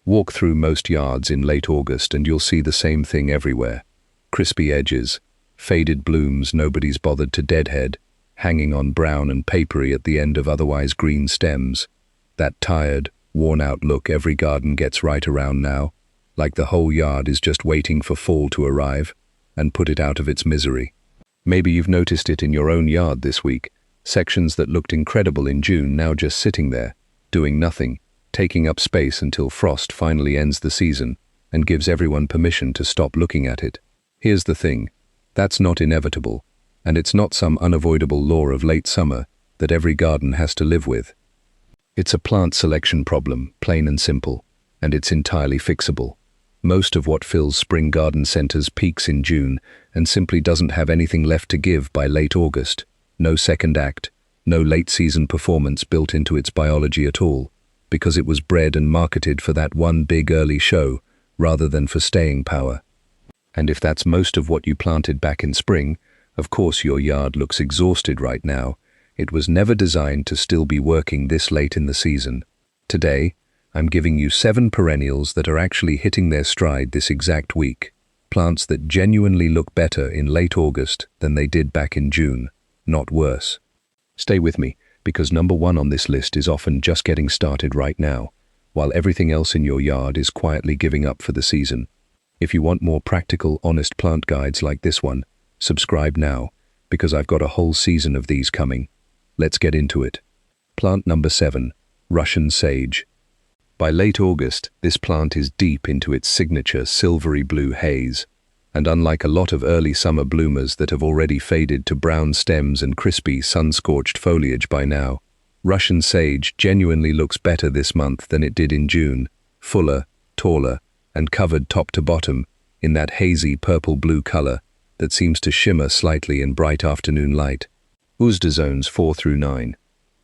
Walk through most yards in late August and you'll see the same thing everywhere. Crispy edges, faded blooms nobody's bothered to deadhead, hanging on brown and papery at the end of otherwise green stems. That tired, worn-out look every garden gets right around now, like the whole yard is just waiting for fall to arrive and put it out of its misery. Maybe you've noticed it in your own yard this week, sections that looked incredible in June now just sitting there, doing nothing, taking up space until frost finally ends the season and gives everyone permission to stop looking at it. Here's the thing, that's not inevitable, and it's not some unavoidable law of late summer that every garden has to live with. It's a plant selection problem, plain and simple, and it's entirely fixable. Most of what fills spring garden centers peaks in June and simply doesn't have anything left to give by late August. No second act, no late-season performance built into its biology at all, because it was bred and marketed for that one big early show rather than for staying power. And if that's most of what you planted back in spring, of course your yard looks exhausted right now. It was never designed to still be working this late in the season. Today, I'm giving you 7 perennials that are actually hitting their stride this exact week. Plants that genuinely look better in late August than they did back in June, not worse. Stay with me, because number 1 on this list is often just getting started right now, while everything else in your yard is quietly giving up for the season. If you want more practical, honest plant guides like this one, subscribe now, because I've got a whole season of these coming. Let's get into it. Plant number 7, Russian Sage. By late August, this plant is deep into its signature silvery blue haze, and unlike a lot of early summer bloomers that have already faded to brown stems and crispy sun-scorched foliage by now, Russian Sage genuinely looks better this month than it did in June, fuller, taller, and covered top to bottom in that hazy purple-blue color that seems to shimmer slightly in bright afternoon light. USDA zones 4 through 9.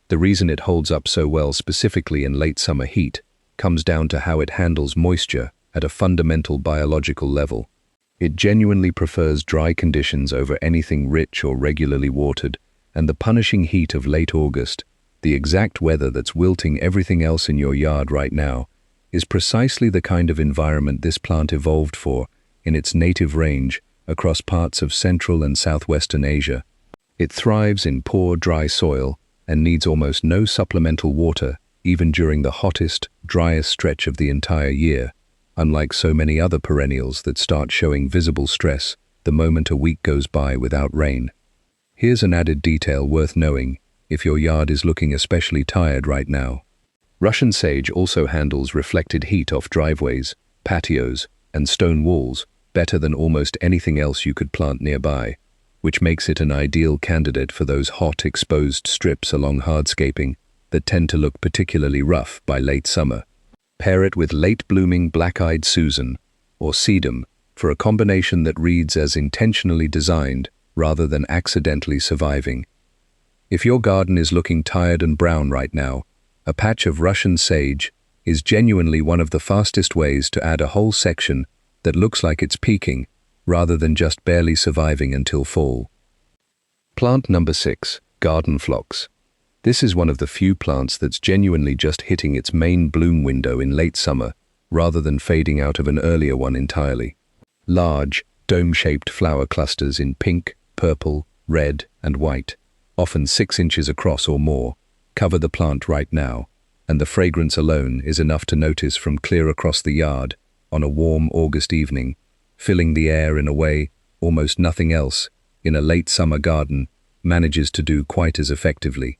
The reason it holds up so well specifically in late summer heat comes down to how it handles moisture at a fundamental biological level. It genuinely prefers dry conditions over anything rich or regularly watered, and the punishing heat of late August, the exact weather that's wilting everything else in your yard right now, is precisely the kind of environment this plant evolved for in its native range across parts of Central and Southwestern Asia. It thrives in poor, dry soil and needs almost no supplemental water even during the hottest, driest stretch of the entire year, unlike so many other perennials that start showing visible stress the moment a week goes by without rain. Here's an added detail worth knowing if your yard is looking especially tired right now. Russian Sage also handles reflected heat off driveways, patios, and stone walls better than almost anything else you could plant nearby, which makes it an ideal candidate for those hot, exposed strips along hardscaping that tend to look particularly rough by late summer. Pair it with late-blooming black-eyed Susan, or sedum, for a combination that reads as intentionally designed rather than accidentally surviving. If your garden is looking tired and brown right now, a patch of Russian Sage is genuinely one of the fastest ways to add a whole section that looks like it's peaking rather than just barely surviving until fall. Plant number 6, Garden Phlox. This is one of the few plants that's genuinely just hitting its main bloom window in late summer, rather than fading out of an earlier one entirely. Large, dome-shaped flower clusters in pink, purple, red, and white, often 6 inches across or more, cover the plant right now, and the fragrance alone is enough to notice from clear across the yard on a warm August evening, filling the air in a way almost nothing else in a late summer garden manages to do quite as effectively.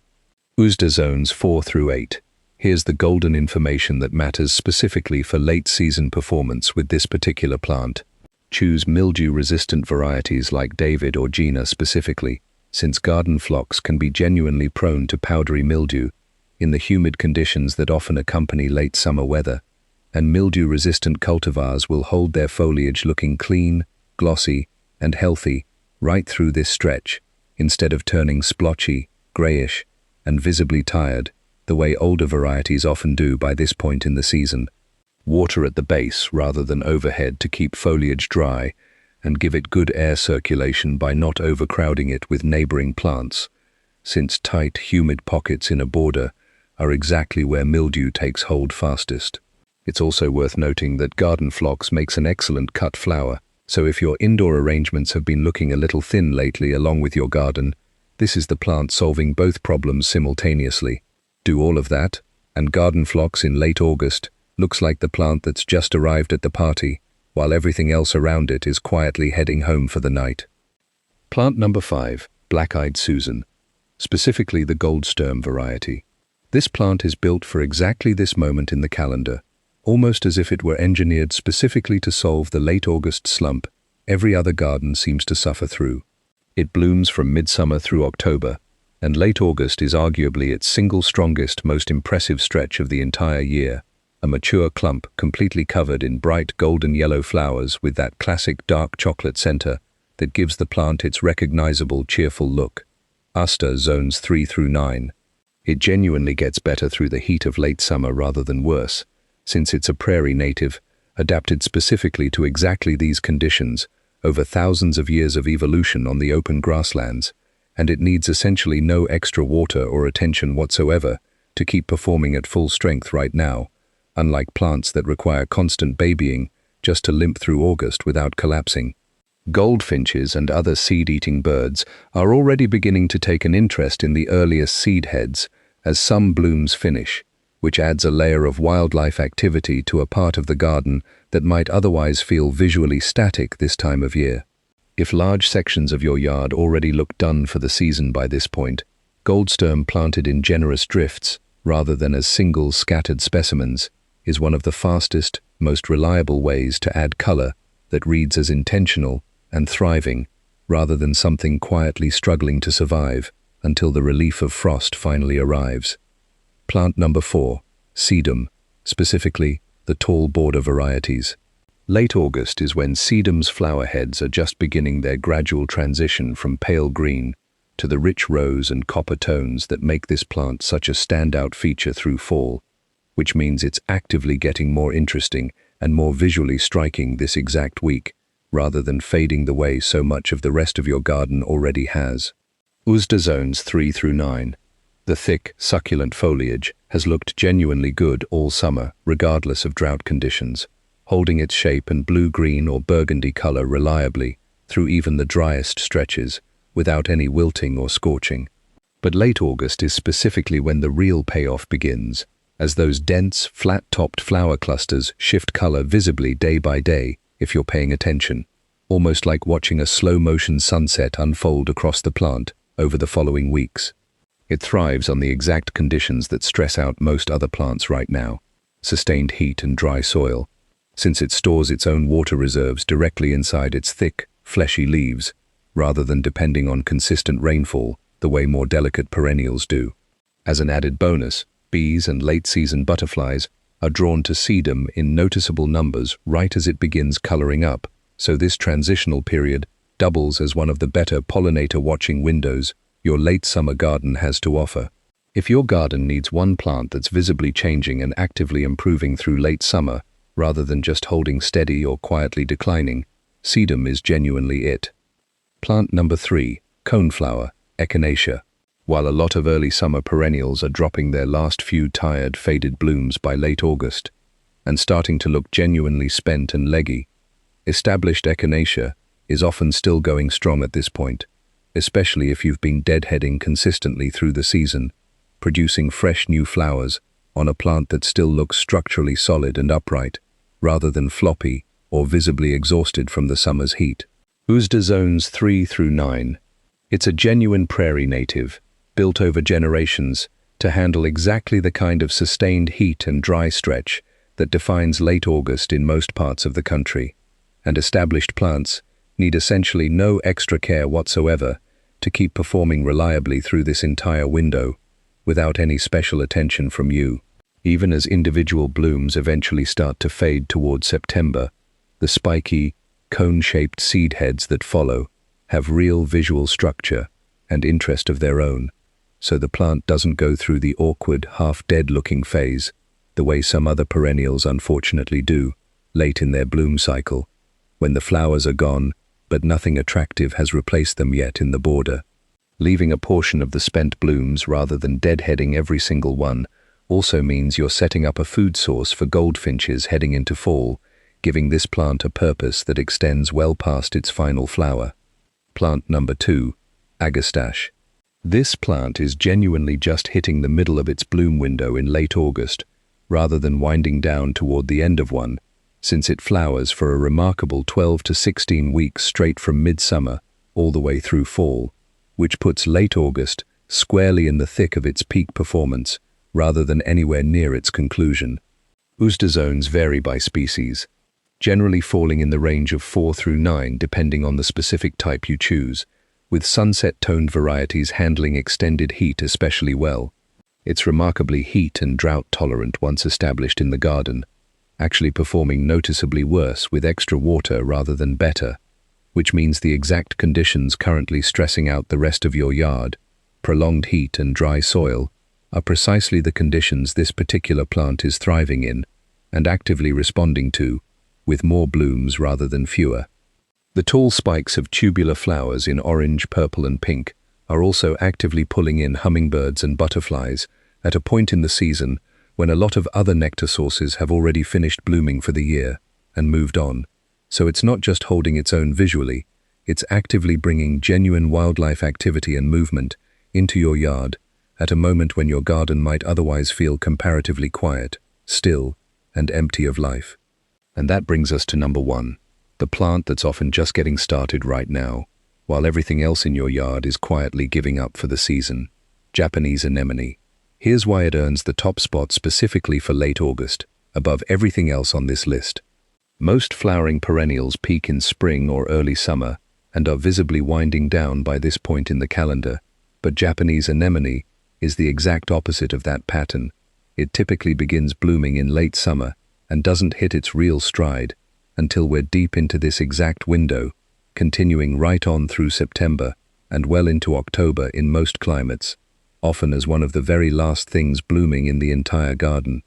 USDA zones 4 through 8. Here's the golden information that matters specifically for late-season performance with this particular plant. Choose mildew-resistant varieties like David or Gina specifically, since garden phlox can be genuinely prone to powdery mildew in the humid conditions that often accompany late summer weather, and mildew-resistant cultivars will hold their foliage looking clean, glossy, and healthy right through this stretch, instead of turning splotchy, grayish, and visibly tired, the way older varieties often do by this point in the season. Water at the base rather than overhead to keep foliage dry, and give it good air circulation by not overcrowding it with neighboring plants, since tight, humid pockets in a border are exactly where mildew takes hold fastest. It's also worth noting that garden phlox makes an excellent cut flower, so if your indoor arrangements have been looking a little thin lately along with your garden, this is the plant solving both problems simultaneously. Do all of that, and garden phlox in late August looks like the plant that's just arrived at the party, while everything else around it is quietly heading home for the night. Plant number 5, Black-Eyed Susan, specifically the Goldsturm variety. This plant is built for exactly this moment in the calendar, almost as if it were engineered specifically to solve the late August slump every other garden seems to suffer through. It blooms from midsummer through October, and late August is arguably its single strongest, most impressive stretch of the entire year, a mature clump completely covered in bright golden yellow flowers with that classic dark chocolate center that gives the plant its recognizable cheerful look. Aster zones 3 through 9. It genuinely gets better through the heat of late summer rather than worse, since it's a prairie native, adapted specifically to exactly these conditions over thousands of years of evolution on the open grasslands, and it needs essentially no extra water or attention whatsoever to keep performing at full strength right now, unlike plants that require constant babying just to limp through August without collapsing. Goldfinches and other seed-eating birds are already beginning to take an interest in the earliest seed heads as some blooms finish, which adds a layer of wildlife activity to a part of the garden that might otherwise feel visually static this time of year. If large sections of your yard already look done for the season by this point, Goldsturm planted in generous drifts, rather than as single scattered specimens, is one of the fastest, most reliable ways to add color that reads as intentional and thriving, rather than something quietly struggling to survive until the relief of frost finally arrives. Plant number 4, Sedum, specifically the tall border varieties. Late August is when sedum's flower heads are just beginning their gradual transition from pale green to the rich rose and copper tones that make this plant such a standout feature through fall, which means it's actively getting more interesting and more visually striking this exact week, rather than fading the way so much of the rest of your garden already has. Usda zones 3 through 9. The thick, succulent foliage has looked genuinely good all summer, regardless of drought conditions, holding its shape and blue-green or burgundy color reliably through even the driest stretches, without any wilting or scorching. But late August is specifically when the real payoff begins, as those dense, flat-topped flower clusters shift color visibly day by day if you're paying attention, almost like watching a slow-motion sunset unfold across the plant over the following weeks. It thrives on the exact conditions that stress out most other plants right now: sustained heat and dry soil, since it stores its own water reserves directly inside its thick, fleshy leaves, rather than depending on consistent rainfall the way more delicate perennials do. As an added bonus, bees and late-season butterflies are drawn to sedum in noticeable numbers right as it begins coloring up, so this transitional period doubles as one of the better pollinator-watching windows your late summer garden has to offer. If your garden needs one plant that's visibly changing and actively improving through late summer, rather than just holding steady or quietly declining, sedum is genuinely it. Plant number 3, coneflower, echinacea. While a lot of early summer perennials are dropping their last few tired, faded blooms by late August and starting to look genuinely spent and leggy, established echinacea is often still going strong at this point, especially if you've been deadheading consistently through the season, producing fresh new flowers on a plant that still looks structurally solid and upright, rather than floppy or visibly exhausted from the summer's heat. Usda zones 3 through 9. It's a genuine prairie native, built over generations to handle exactly the kind of sustained heat and dry stretch that defines late August in most parts of the country, and established plants need essentially no extra care whatsoever to keep performing reliably through this entire window without any special attention from you. Even as individual blooms eventually start to fade toward September, the spiky, cone-shaped seed heads that follow have real visual structure and interest of their own, so the plant doesn't go through the awkward, half-dead-looking phase the way some other perennials unfortunately do late in their bloom cycle, when the flowers are gone but nothing attractive has replaced them yet in the border, leaving a portion of the spent blooms rather than deadheading every single one, also means you're setting up a food source for goldfinches heading into fall, giving this plant a purpose that extends well past its final flower. Plant number 2, Agastache. This plant is genuinely just hitting the middle of its bloom window in late August, rather than winding down toward the end of one, since it flowers for a remarkable 12 to 16 weeks straight from midsummer all the way through fall, which puts late August squarely in the thick of its peak performance, rather than anywhere near its conclusion. Usda zones vary by species, generally falling in the range of 4 through 9 depending on the specific type you choose, with sunset-toned varieties handling extended heat especially well. It's remarkably heat and drought-tolerant once established in the garden, actually performing noticeably worse with extra water rather than better, which means the exact conditions currently stressing out the rest of your yard, prolonged heat and dry soil, are precisely the conditions this particular plant is thriving in and actively responding to, with more blooms rather than fewer. The tall spikes of tubular flowers in orange, purple and pink are also actively pulling in hummingbirds and butterflies at a point in the season when a lot of other nectar sources have already finished blooming for the year and moved on. So it's not just holding its own visually, it's actively bringing genuine wildlife activity and movement into your yard at a moment when your garden might otherwise feel comparatively quiet, still, and empty of life. And that brings us to number 1, the plant that's often just getting started right now, while everything else in your yard is quietly giving up for the season: Japanese anemone. Here's why it earns the top spot specifically for late August, above everything else on this list. Most flowering perennials peak in spring or early summer and are visibly winding down by this point in the calendar, but Japanese anemone is the exact opposite of that pattern. It typically begins blooming in late summer and doesn't hit its real stride until we're deep into this exact window, continuing right on through September and well into October in most climates, often as one of the very last things blooming in the entire garden.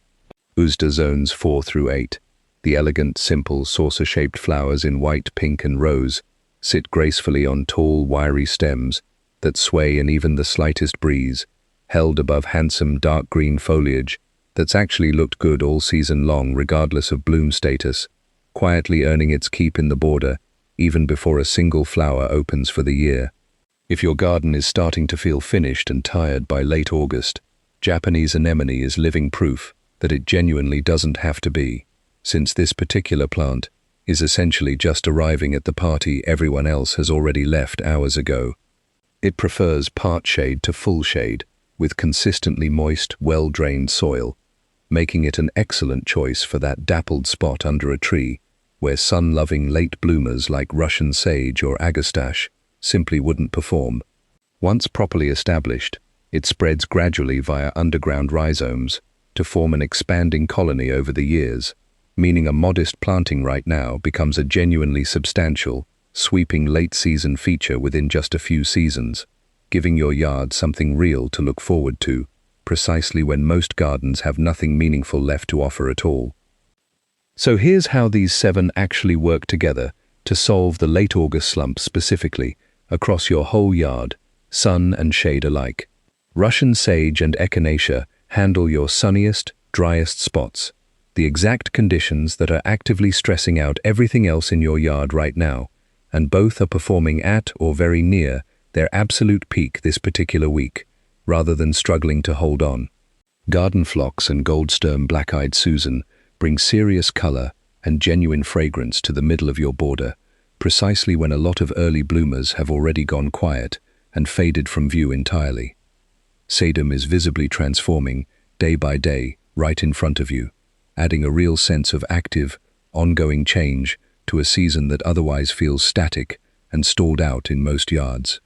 Usda zones 4 through 8. The elegant, simple, saucer-shaped flowers in white, pink and rose sit gracefully on tall, wiry stems that sway in even the slightest breeze, held above handsome dark green foliage that's actually looked good all season long regardless of bloom status, quietly earning its keep in the border even before a single flower opens for the year. If your garden is starting to feel finished and tired by late August, Japanese anemone is living proof that it genuinely doesn't have to be, since this particular plant is essentially just arriving at the party everyone else has already left hours ago. It prefers part shade to full shade, with consistently moist, well-drained soil, making it an excellent choice for that dappled spot under a tree where sun-loving late bloomers like Russian sage or agastache simply wouldn't perform. Once properly established, it spreads gradually via underground rhizomes to form an expanding colony over the years, meaning a modest planting right now becomes a genuinely substantial, sweeping late-season feature within just a few seasons, giving your yard something real to look forward to, precisely when most gardens have nothing meaningful left to offer at all. So here's how these 7 actually work together to solve the late August slump specifically across your whole yard, sun and shade alike. Russian sage and echinacea handle your sunniest, driest spots, the exact conditions that are actively stressing out everything else in your yard right now, and both are performing at or very near their absolute peak this particular week, rather than struggling to hold on. Garden phlox and goldstem black-eyed Susan bring serious color and genuine fragrance to the middle of your border, precisely when a lot of early bloomers have already gone quiet and faded from view entirely. Sedum is visibly transforming, day by day, right in front of you, adding a real sense of active, ongoing change to a season that otherwise feels static and stalled out in most yards.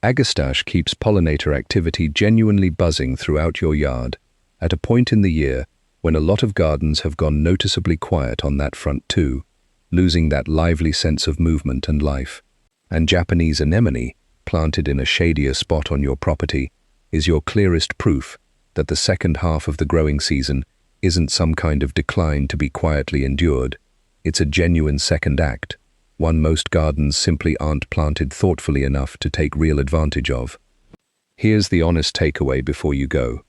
Agastache keeps pollinator activity genuinely buzzing throughout your yard, at a point in the year when a lot of gardens have gone noticeably quiet on that front too, losing that lively sense of movement and life. And Japanese anemone, planted in a shadier spot on your property, is your clearest proof that the second half of the growing season isn't some kind of decline to be quietly endured. It's a genuine second act, one most gardens simply aren't planted thoughtfully enough to take real advantage of. Here's the honest takeaway before you go.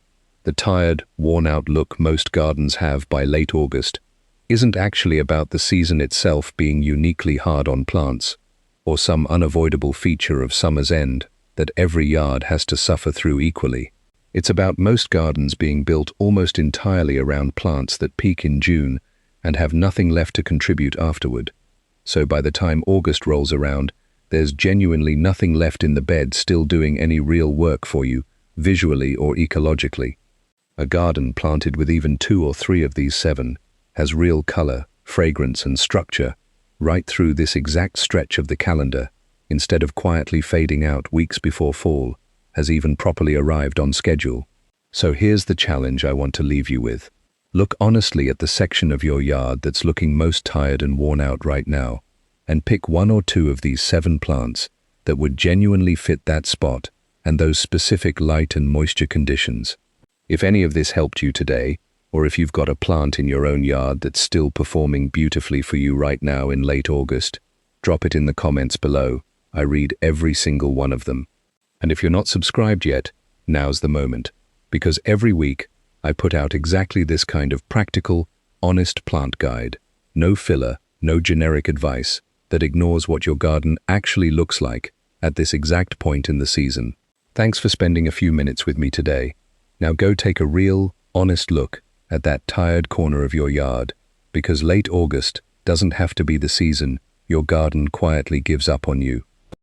The tired, worn-out look most gardens have by late August isn't actually about the season itself being uniquely hard on plants, or some unavoidable feature of summer's end that every yard has to suffer through equally. It's about most gardens being built almost entirely around plants that peak in June and have nothing left to contribute afterward. So by the time August rolls around, there's genuinely nothing left in the bed still doing any real work for you, visually or ecologically. A garden planted with even 2 or 3 of these 7 has real color, fragrance, and structure right through this exact stretch of the calendar, instead of quietly fading out weeks before fall has even properly arrived on schedule. So here's the challenge I want to leave you with. Look honestly at the section of your yard that's looking most tired and worn out right now, and pick 1 or 2 of these 7 plants that would genuinely fit that spot and those specific light and moisture conditions. If any of this helped you today, or if you've got a plant in your own yard that's still performing beautifully for you right now in late August, drop it in the comments below. I read every single one of them. And if you're not subscribed yet, now's the moment, because every week I put out exactly this kind of practical, honest plant guide. No filler, no generic advice that ignores what your garden actually looks like at this exact point in the season. Thanks for spending a few minutes with me today. Now go take a real, honest look at that tired corner of your yard, because late August doesn't have to be the season your garden quietly gives up on you.